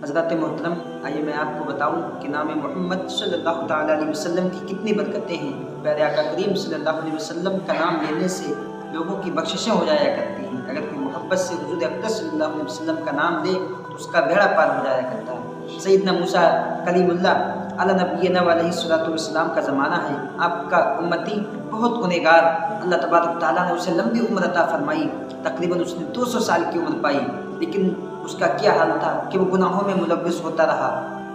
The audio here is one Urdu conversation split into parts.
حضرات محترم، آئیے میں آپ کو بتاؤں کہ نام محمد صلی اللہ تعالیٰ علیہ وسلم کی کتنی برکتیں ہیں۔ پیارے آقا کریم صلی اللہ علیہ وسلم کا نام لینے سے لوگوں کی بخششیں ہو جایا کرتی ہیں۔ اگر کوئی محبت سے حضور اقدس صلی اللہ علیہ وسلم کا نام لے تو اس کا بیڑا پار ہو جایا کرتا ہے۔ سیدنا موسیٰ کلیم اللہ علی نبینا علیہ الصلوۃ والسلام کا زمانہ ہے۔ آپ کا امتی بہت گنہگار، اللہ تبارک و تعالیٰ نے اسے لمبی عمر عطا فرمائی، تقریباً اس نے 200 سال کی عمر پائی، لیکن اس کا کیا حال تھا کہ وہ گناہوں میں ملوث ہوتا رہا،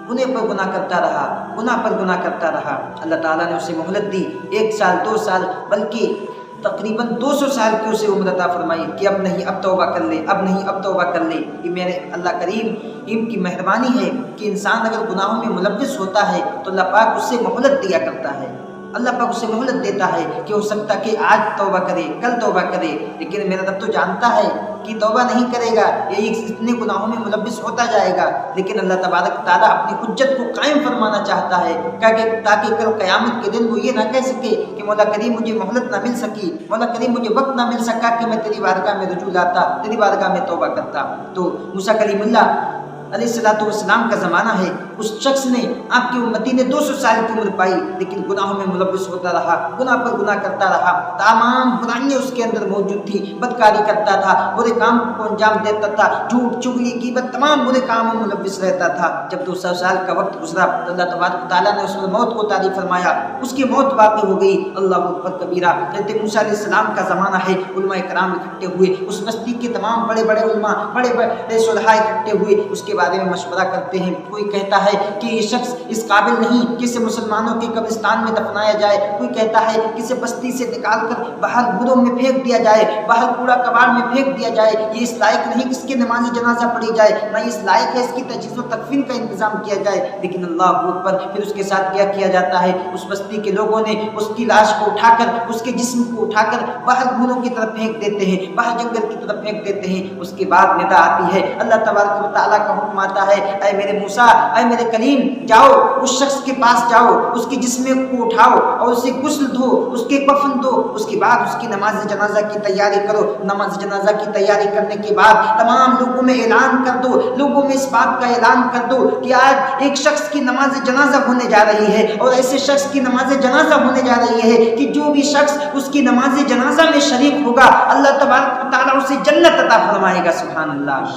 گناہ پر گناہ کرتا رہا، گناہ پر گناہ کرتا رہا۔ اللہ تعالیٰ نے اسے مہلت دی، 1 سال 2 سال بلکہ تقریباً 200 سال کی اسے عمر عطا فرمائی کہ اب نہیں، اب توبہ کر لے، اب نہیں، اب توبہ کر لے۔ یہ میرے اللہ کریم کی مہربانی ہے کہ انسان اگر گناہوں میں ملوث ہوتا ہے تو اللہ پاک اس سے مہلت دیا کرتا ہے، اللہ پاک اسے مہلت دیتا ہے کہ ہو سکتا کہ آج توبہ کرے، کل توبہ کرے، لیکن میرا رب تو جانتا ہے کہ توبہ نہیں کرے گا، یہ اتنے گناہوں میں ملوث ہوتا جائے گا۔ لیکن اللہ تبارک تعالیٰ اپنی حجت کو قائم فرمانا چاہتا ہے تاکہ کل قیامت کے دن وہ یہ نہ کہہ سکے کہ مولا کریم مجھے مہلت نہ مل سکی، مولا کریم مجھے وقت نہ مل سکا کہ میں تیری بارگاہ میں رجوع لاتا، تیری بارگاہ میں توبہ کرتا۔ تو موسیٰ کلیم اللہ علیہ الصلوۃ والسلام کا زمانہ ہے، اس شخص نے، آپ کی امتی نے 200 سال کی عمر پائی، لیکن گناہوں میں ملوث ہوتا رہا، گناہ پر گناہ کرتا رہا، تمام برائیاں اس کے اندر موجود تھی، بدکاری کرتا تھا، برے کام کو انجام دیتا تھا، جھوٹ چغلی غیبت تمام برے کاموں میں ملوث رہتا تھا۔ جب 200 سال کا وقت گزرا تو اللہ تبارک تعالیٰ نے اس میں موت کو طاری فرمایا، اس کی موت واقع ہو گئی۔ اللہ اکبر کبیرہ۔ حضرت موسیٰ علیہ السلام کا زمانہ ہے، علماء کرام اکٹھے ہوئے، اس بستی کے تمام بڑے بڑے علماء، بڑے بڑے صلحاء اکٹھے ہوئے، اس کے بارے میں مشورہ کرتے ہیں۔ کوئی کہتا ہے کہ یہ شخص اس قابل نہیں کہ اسے مسلمانوں کے قبرستان میں دفنایا جائے، کوئی کہتا ہے کہ اسے بستی سے نکال کر باہر گودوں میں پھینک دیا جائے، باہر کوڑا کباڑ میں پھینک دیا جائے، یہ اس لائق نہیں کہ اس کی نماز جنازہ پڑھی جائے، نہ اس لائق ہے اس کی تجہیز و تکفین کا انتظام کیا جائے۔ لیکن اللہ اکبر، پھر اس کے ساتھ کیا کیا جاتا ہے؟ اس بستی کے لوگوں نے اس کی لاش کو اٹھا کر، اس کے جسم کو اٹھا کر باہر گودوں کی طرف پھینک دیتے ہیں، باہر جنگل کی طرف پھینک دیتے ہیں۔ اس کے بعد ندا آتی ہے، اللہ تبارک و تعالیٰ کا حکم آتا ہے، اے میرے موسیٰ، اے میرے کلیم، جاؤ اس شخص کے پاس جاؤ، اس کے جسم کو اٹھاؤ اور اسے غسل دو، اس کے کفن دو، اس کے بعد اس کی نماز جنازہ کی تیاری کرو۔ نماز جنازہ کی تیاری کرنے کے بعد تمام لوگوں میں اعلان کر دو، لوگوں میں اس بات کا اعلان کر دو کہ آج ایک شخص کی نماز جنازہ ہونے جا رہی ہے، اور ایسے شخص کی نماز جنازہ ہونے جا رہی ہے کہ جو بھی شخص اس کی نماز جنازہ میں شریک ہوگا اللہ تبارک و تعالیٰ اسے جنت عطا فرمائے گا۔ سبحان اللہ،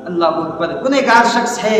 اللہ اکبر۔ گنہگار شخص ہے،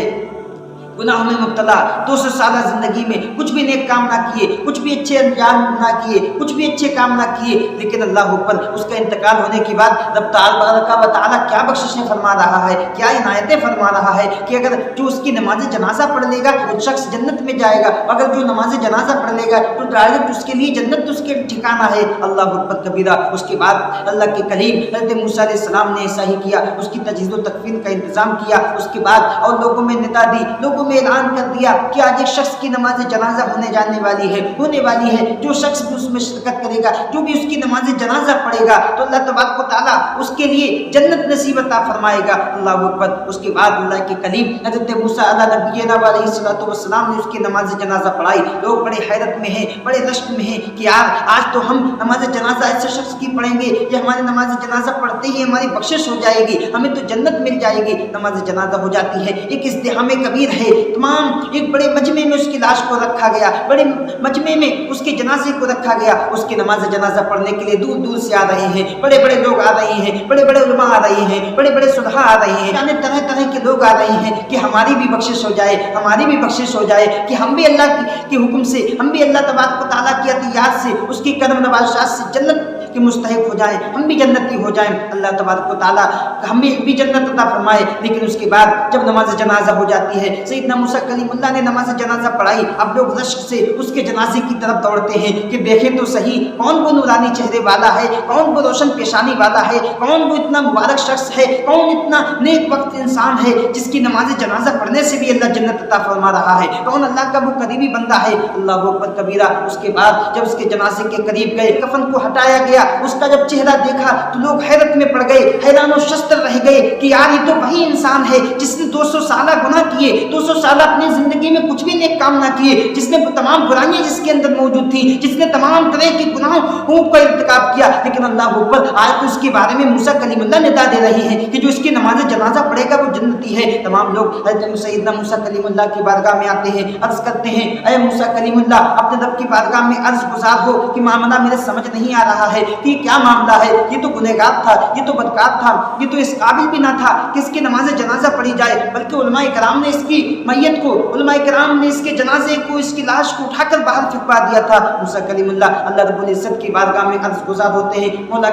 گناہوں میں مبتلا، 200 سالہ زندگی میں کچھ بھی نیک کام نہ کیے، کچھ بھی اچھے انجام نہ کیے، کچھ بھی اچھے کام نہ کیے، لیکن اللہ اوپر اس کا انتقال ہونے کے بعد رب تبارک و تعالیٰ کیا بخششیں فرما رہا ہے، کیا عنایتیں فرما رہا ہے کہ اگر جو اس کی نماز جنازہ پڑھ لے گا وہ شخص جنت میں جائے گا، اگر جو نماز جنازہ پڑھ لے گا تو ڈائریکٹ اس کے لیے جنت اس کے ٹھکانہ ہے۔ اللہ اکبر کبیرہ۔ اس کے بعد اللہ کے کریم حضرت موسیٰ علیہ السلام نے ایسا ہی کیا، اس کی تجہیز و تکفین کا انتظام کیا۔ اس کے بعد اور لوگوں میں ندا دی، لوگوں میں اعلان کر دیا کہ آج ایک شخص کی نماز جنازہ ہونے جانے والی ہے، ہونے والی ہے، جو شخص بھی اس میں شرکت کرے گا، جو بھی اس کی نماز جنازہ پڑھے گا تو اللہ تبارک و تعالیٰ اس کے لیے جنت نصیب عطا فرمائے گا۔ اللہ اکبر۔ اس کے بعد اللہ کے کلیم حضرت موسیٰ علی نبینا علیہ الصلوۃ والسلام نے اس کی نماز جنازہ پڑھائی۔ لوگ بڑے حیرت میں ہیں، بڑے رشک میں ہیں کہ یار آج تو ہم نماز جنازہ ایسے شخص کی پڑھیں گے کہ ہماری نماز جنازہ پڑھتے ہی ہماری بخشش ہو جائے گی، ہمیں تو جنت مل جائے گی۔ نماز جنازہ ہو جاتی ہے، ایک ازدحام کبیر ہے، تمام ایک بڑے مجمع میں اس کی لاش کو رکھا گیا، بڑے مجمع میں اس کے جنازے کو رکھا گیا۔ اس کی نماز جنازہ پڑھنے کے لیے دور دور سے آ رہے ہیں، بڑے بڑے لوگ آ رہے ہیں، بڑے بڑے علماء آ رہے ہیں، بڑے بڑے صلحاء آ رہے ہیں، یعنی طرح طرح کے لوگ آ رہے ہیں کہ ہماری بھی بخشش ہو جائے، ہماری بھی بخشش ہو جائے، کہ ہم بھی اللہ کے حکم سے، ہم بھی اللہ تبارک و تعالیٰ کی عطیات سے، اس کی کرم نوازشات سے جنت کے مستحق ہو جائیں، ہم بھی جنتی ہو جائیں۔ اللہ تبارک و تعالیٰ ہمیں بھی جنت عطا فرمائے۔ لیکن اس کے بعد جب نماز جنازہ ہو جاتی ہے، سیدنا موسیٰ کلیم اللہ نے نماز جنازہ پڑھائی، اب لوگ رشک سے اس کے جنازے کی طرف دوڑتے ہیں کہ دیکھیں تو صحیح کون وہ نورانی چہرے والا ہے، کون وہ روشن پیشانی والا ہے، کون وہ اتنا مبارک شخص ہے، کون اتنا نیک وقت انسان ہے جس کی نماز جنازہ پڑھنے سے بھی اللہ جنت عطا فرما رہا ہے، کون اللہ کا وہ قریبی بندہ ہے۔ اللہ اکبر کبیرہ۔ اس کے بعد جب اس کے جنازے کے قریب گئے، کفن کو ہٹایا گیا، اس کا جب چہرہ دیکھا تو لوگ حیرت میں پڑ گئے، حیران و شستر رہ گئے کہ یار یہ تو وہی انسان ہے جس نے 200 سالہ گناہ کیے، 200 سالہ اپنی زندگی میں کچھ بھی نیک کام نہ کیے، جس نے تمام برائیاں جس کے اندر موجود تھی، جس نے تمام طرح کے گناہوں کا ارتکاب کیا، لیکن اللہ اوپر آج تو اس کے بارے میں موسیٰ کلیم اللہ ندا دے رہی ہے کہ جو اس کی نماز جنازہ پڑھے گا وہ جنتی ہے۔ تمام لوگ حضرت سیدنا موسیٰ کلیم اللہ کی بارگاہ میں آتے ہیں، عرض کرتے ہیں اے موسیٰ کلیم اللہ اپنے رب کی بارگاہ میں عرض گزار ہو کہ معاملہ میرے سمجھ نہیں آ رہا ہے کہ یہ کیا معاملہ ہے، یہ تو گنہگار تھا، یہ تو بدکار تھا، یہ تو اس قابل بھی نہ تھا کہ اس کی نماز جنازہ پڑھی جائے، بلکہ علماء کرام نے اس کی میت کو، علماء کرام نے اس کے جنازے کو، اس کی لاش کو اٹھا کر باہر پھینکوا دیا تھا۔ موسیٰ کلیم اللہ رب العزت کی بارگاہ میں عرض گزار ہوتے ہیں مولا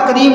کریم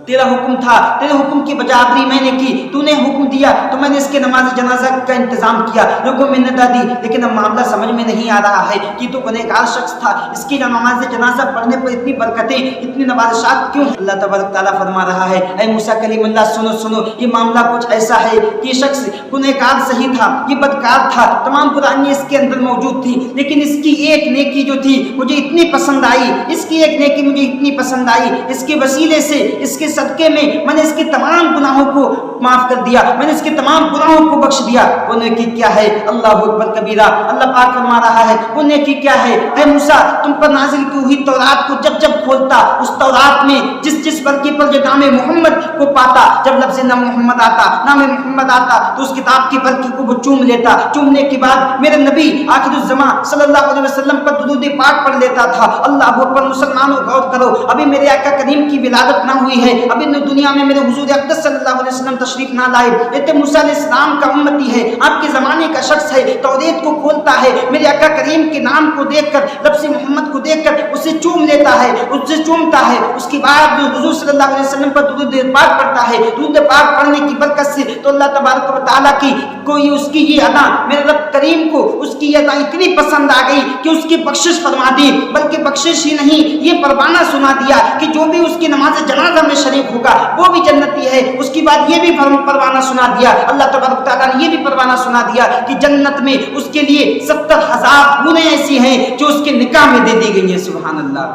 تیرا حکم تھا، تیرے حکم کی بجاوری میں نے کی، تو نے حکم دیا تو میں نے اس کے نماز جنازہ کا انتظام کیا، لوگوں میں ندا دی، لیکن اب معاملہ سمجھ میں نہیں آ رہا ہے کہ تو گنہگار شخص تھا، اس کی نماز جنازہ پڑھنے پر اتنی برکتیں، اتنی نوازشات کیوں؟ اللہ تبارک تعالیٰ فرما رہا ہے اے موسیٰ کلیم اللہ سنو، یہ معاملہ کچھ ایسا ہے کہ یہ شخص گنہگار صحیح تھا، یہ بدکار تھا، تمام برائیاں اس کے اندر موجود تھی، لیکن اس کی ایک نیکی جو تھی مجھے اتنی پسند آئی، اس کی ایک نیکی مجھے اتنی پسند آئی، اس کے وسیلے سے، اس کے صدقے میں نے اس کے تمام گناہوں کو معاف کر دیا، میں نے اس کے تمام گناہوں کو بخش دیا۔ وہ نیکی کیا ہے؟ اللہ اکبر کبیرہ، اللہ پاک فرما رہا ہے وہ نیکی کیا ہے؟ اے موسیٰ تم پر نازل کی ہوئی تورات کو جب کھولتا، اس تورات میں جس ورقے پر جو نام محمد کو پاتا، جب لفظ نام محمد آتا تو اس کتاب کی ورقے کو وہ چوم لیتا، چومنے کے بعد میرے نبی آخر الزمان صلی اللہ علیہ وسلم پر درود پاک پڑھ لیتا تھا۔ اللہ اکبر مسلمانوں غور کرو، ابھی میرے آقا کریم کی ولادت نہ ہوئی ہے، ابھی دنیا میں میرے حضور اقدس صلی اللہ علیہ وسلم تشریف نہ لائے، یہ موسیٰ علیہ السلام کا امتی ہے، آپ کے زمانے کا شخص ہے، توریت کو کھولتا ہے، میرے آقا کریم کے نام کو دیکھ کر، لفظ محمد کو دیکھ کر اسے چوم لیتا ہے، اسے چومتا ہے، اس کے بعد حضور صلی اللہ علیہ وسلم پر درود پاک پڑھتا ہے، درود پاک پڑھنے کی برکت سے تو اللہ تبارک و تعالیٰ کی کوئی اس کی یہ ادا میرے رب کریم کو اس کی ادا اتنی پسند آ گئی کہ اس کی بخشش فرما دی، بلکہ بخشش ہی نہیں یہ پروانہ سنا دیا کہ جو بھی اس کی نماز جنازہ میں شریک ہوگا وہ بھی جنتی ہے۔ اس کی بعد یہ بھی پروانہ سنا دیا، اللہ تبارک تعالیٰ نے یہ بھی پروانہ سنا دیا کہ جنت میں اس کے لیے 70,000 حوریں ایسی ہیں جو اس کے نکاح میں دے دی گئی ہیں۔ سبحان اللہ،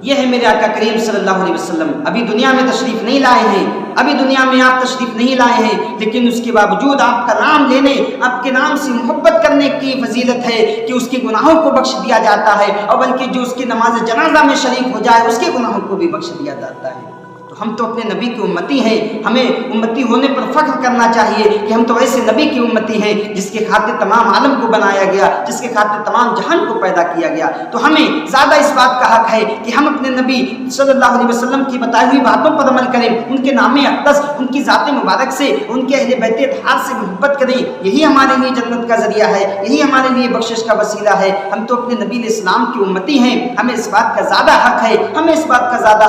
یہ ہے میرے آقا کریم صلی اللہ علیہ وسلم، ابھی دنیا میں تشریف نہیں لائے ہیں، ابھی دنیا میں آپ تشریف نہیں لائے ہیں، لیکن اس کے باوجود آپ کا نام لینے، آپ کے نام سے محبت کرنے کی فضیلت ہے کہ اس کے گناہوں کو بخش دیا جاتا ہے، اور بلکہ جو اس کی نماز جنازہ میں شریک ہو جائے اس کے گناہوں کو بھی بخش دیا جاتا ہے۔ تو ہم تو اپنے نبی کی امتی ہیں، ہمیں امتی ہونے پر فخر کرنا چاہیے کہ ہم تو ایسے نبی کی امتی ہیں جس کے خاطر تمام عالم کو بنایا گیا، جس کے خاطر تمام جہان کو پیدا کیا گیا۔ تو ہمیں زیادہ اس بات کا حق ہے کہ ہم اپنے نبی صلی اللہ علیہ وسلم کی بتائی ہوئی باتوں پر عمل کریں، ان کے نام اقدس، ان کی ذات مبارک سے، ان کے اہل بیت اطہار سے محبت کریں، یہی ہمارے لیے جنت کا ذریعہ ہے، یہی ہمارے لیے بخشش کا وسیلہ ہے۔ ہم تو اپنے نبی علیہ السلام کی امتی ہیں، ہمیں اس بات کا زیادہ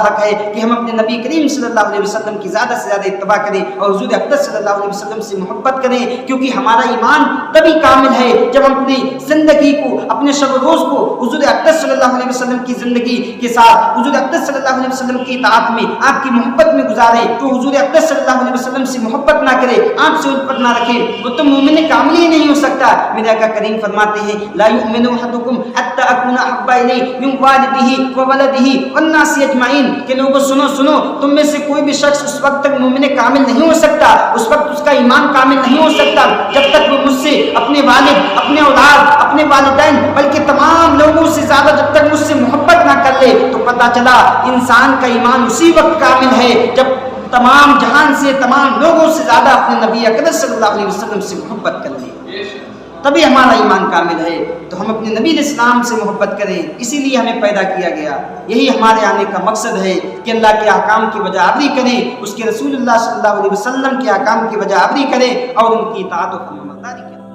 حق ہے، کہ ہم اپنے نبی کریم صلی اللہ علیہ وسلم کی زیادہ سے زیادہ اتباع کریں اور حضور اقدس صلی اللہ علیہ وسلم سے محبت کریں، کیونکہ ہمارا ایمان تبھی کامل ہے جب ہم اپنی زندگی کو، اپنے شب و روز کو حضور اقدس صلی اللہ علیہ وسلم کی زندگی کے ساتھ، حضور اقدس صلی اللہ علیہ وسلم کی اطاعت میں، آپ کی محبت میں گزاریں۔ جو حضور اقدس صلی اللہ علیہ وسلم سے محبت نہ کرے، آپ سے الفت نہ رکھے، وہ تو مومن کامل ہی نہیں ہو سکتا۔ میرے آقا کریم فرماتے ہیں لا یؤمن احدکم حتی اکون احب الیہ من والدہ وولدہ والناس اجمعین، کہ لوگوں سنو، تم میں سے کوئی بھی شخص اس وقت تک مومن کامل نہیں ہو سکتا، اس وقت اس کا ایمان کامل نہیں ہو سکتا جب تک وہ مجھ سے، اپنے والد، اپنے اولاد، اپنے والدین، بلکہ تمام لوگوں سے زیادہ جب تک مجھ سے محبت نہ کر لے۔ تو پتہ چلا انسان کا ایمان اسی وقت کامل ہے جب تمام جہان سے، تمام لوگوں سے زیادہ اپنے نبی اکرم صلی اللہ علیہ وسلم سے محبت کر لے، تبھی ہمارا ایمان کامل ہے۔ تو ہم اپنے نبی علیہ السلام سے محبت کریں، اسی لیے ہمیں پیدا کیا گیا، یہی ہمارے آنے کا مقصد ہے کہ اللہ کے احکام کی وجہ آوری کریں، اس کے رسول اللہ صلی اللہ علیہ وسلم کے احکام کی وجہ آوری کریں اور ان کی اطاعت و فرمانبرداری کریں۔